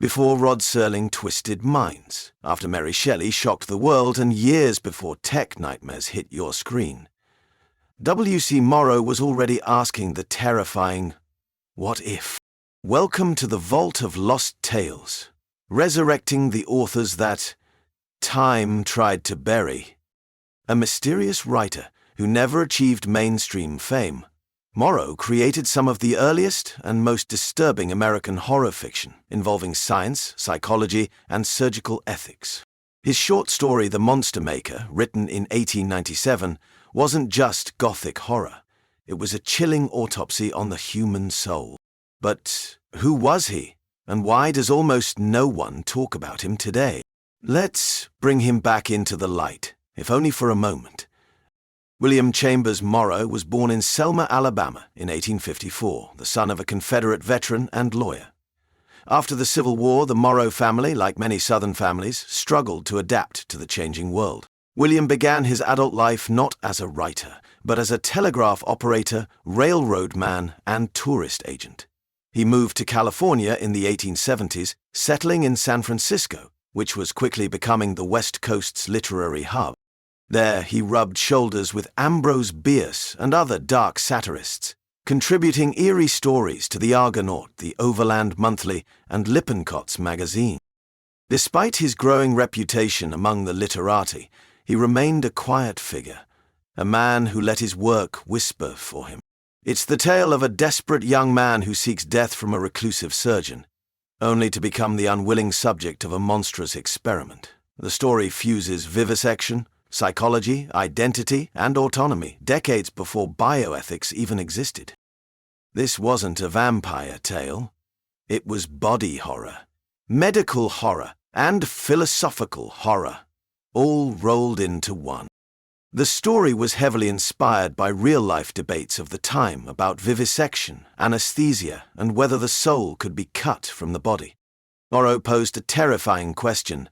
before Rod Serling twisted minds, after Mary Shelley shocked the world, and years before tech nightmares hit your screen. W.C. Morrow was already asking the terrifying, what if? Welcome to the Vault of Lost Tales, resurrecting the authors that time tried to bury. A mysterious writer who never achieved mainstream fame, Morrow created some of the earliest and most disturbing American horror fiction involving science, psychology, and surgical ethics. His short story The Monster Maker, written in 1897, wasn't just Gothic horror. It was a chilling autopsy on the human soul. But who was he, and why does almost no one talk about him today? Let's bring him back into the light, if only for a moment. William Chambers Morrow was born in Selma, Alabama in 1854, the son of a Confederate veteran and lawyer. After the Civil War, the Morrow family, like many Southern families, struggled to adapt to the changing world. William began his adult life not as a writer, but as a telegraph operator, railroad man, and tourist agent. He moved to California in the 1870s, settling in San Francisco, which was quickly becoming the West Coast's literary hub. There he rubbed shoulders with Ambrose Bierce and other dark satirists, contributing eerie stories to the Argonaut, the Overland Monthly, and Lippincott's magazine. Despite his growing reputation among the literati, he remained a quiet figure, a man who let his work whisper for him. It's the tale of a desperate young man who seeks death from a reclusive surgeon, only to become the unwilling subject of a monstrous experiment. The story fuses vivisection, psychology, identity, and autonomy, decades before bioethics even existed. This wasn't a vampire tale. It was body horror, medical horror, and philosophical horror, all rolled into one. The story was heavily inspired by real-life debates of the time about vivisection, anesthesia, and whether the soul could be cut from the body. Morrow posed a terrifying question.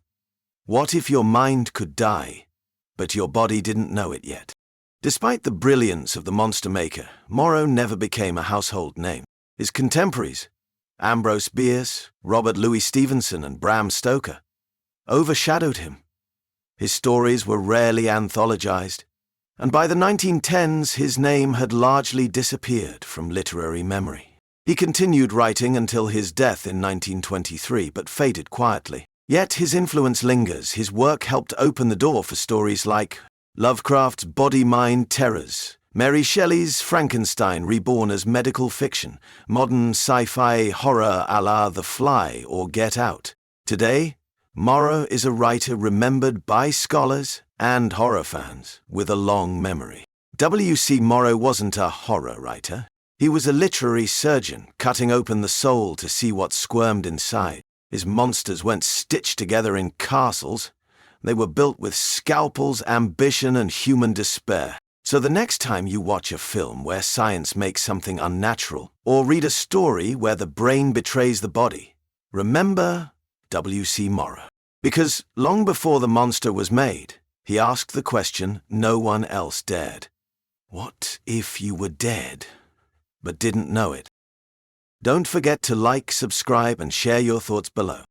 What if your mind could die, but your body didn't know it yet? Despite the brilliance of The Monster Maker, Morrow never became a household name. His contemporaries, Ambrose Bierce, Robert Louis Stevenson, and Bram Stoker, overshadowed him. His stories were rarely anthologized, and by the 1910s his name had largely disappeared from literary memory. He continued writing until his death in 1923, but faded quietly. Yet his influence lingers. His work helped open the door for stories like Lovecraft's body-mind terrors, Mary Shelley's Frankenstein reborn as medical fiction, modern sci-fi horror à la The Fly or Get Out. Today, Morrow is a writer remembered by scholars and horror fans with a long memory. W.C. Morrow wasn't a horror writer. He was a literary surgeon, cutting open the soul to see what squirmed inside. His monsters weren't stitched together in castles. They were built with scalpels, ambition, and human despair. So the next time you watch a film where science makes something unnatural, or read a story where the brain betrays the body, remember W.C. Morrow. Because long before the monster was made, he asked the question no one else dared. What if you were dead, but didn't know it? Don't forget to like, subscribe, and share your thoughts below.